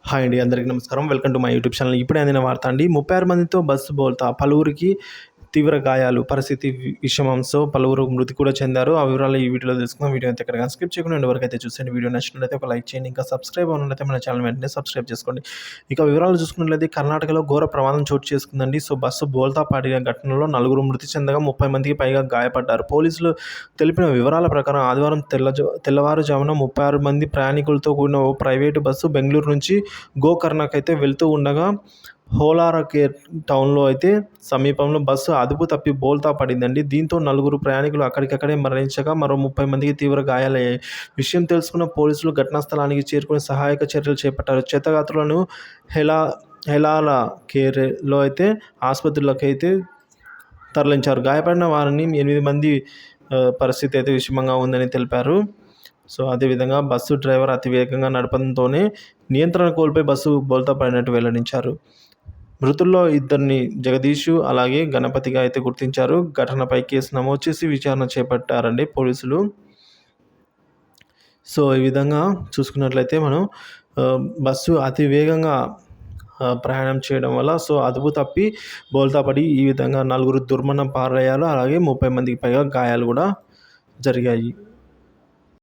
Hi అండి. అందరికీ నమస్కారం. Welcome to my YouTube channel. ఇప్పుడే అందిన వార్త అండి. 36 మందితో బస్సు బోల్తా పలువురికి తీవ్ర గాయాలు. పరిస్థితి విషమంతో పలువురు మృతి కూడా చెందారు. ఆ వివరాలు ఈ వీడియోలో తెలుసుకుందాం. వీడియో అయితే ఎక్కడికైనా స్కిప్ చేయకుండా ఎండ్ వరకు అయితే చూసేయండి. వీడియో నచ్చినట్లయితే ఒక లైక్ చేయండి. ఇంకా సబ్స్క్రైబ్ అవ్వనట్లయితే మన ఛానల్ వెంటనే సబ్స్క్రైబ్ చేసుకోండి. ఇక వివరాలు చూసుకున్నట్లయితే కర్ణాటకలో ఘోర ప్రమాదం చోటు చేసుకుందండి. బస్సు బోల్తా పడిన ఘటనలో 4 మృతి చెందగా 30 మందికి పైగా గాయపడ్డారు. పోలీసులు తెలిపిన వివరాల ప్రకారం ఆదివారం తెల్లవారుజామున 36 మంది ప్రయాణికులతో కూడిన ఓ ప్రైవేటు బస్సు బెంగళూరు నుంచి గోకర్ణకు అయితే వెళ్తూ ఉండగా హోలారకేర్ టౌన్లో అయితే సమీపంలో బస్సు అదుపు తప్పి బోల్తా పడిందండి. దీంతో 4 ప్రయాణికులు అక్కడికక్కడే మరణించగా మరో 30 మందికి తీవ్ర గాయాలయ్యాయి. విషయం తెలుసుకున్న పోలీసులు ఘటనా స్థలానికి చేరుకుని సహాయక చర్యలు చేపట్టారు. క్షతగాత్రులను హెలాలా కేర్లో అయితే ఆసుపత్రులకు అయితే తరలించారు. గాయపడిన వారిని 8 మంది పరిస్థితి అయితే విషమంగా ఉందని తెలిపారు. అదేవిధంగా బస్సు డ్రైవర్ అతి వేగంగా నడపడంతోనే నియంత్రణ కోల్పోయి బస్సు బోల్తా పడినట్టు వెల్లడించారు. మృతుల్లో ఇద్దరిని జగదీష్ అలాగే గణపతిగా అయితే గుర్తించారు. ఘటనపై కేసు నమోదు చేసి విచారణ చేపట్టారండి పోలీసులు. ఈ విధంగా చూసుకున్నట్లయితే మనం బస్సు అతి వేగంగా ప్రయాణం చేయడం వల్ల అదుపు తప్పి బోల్తా పడి ఈ విధంగా 4 దుర్మరణం పాలయ్యారు. అలాగే 30 మందికి పైగా గాయాలు కూడా జరిగాయి.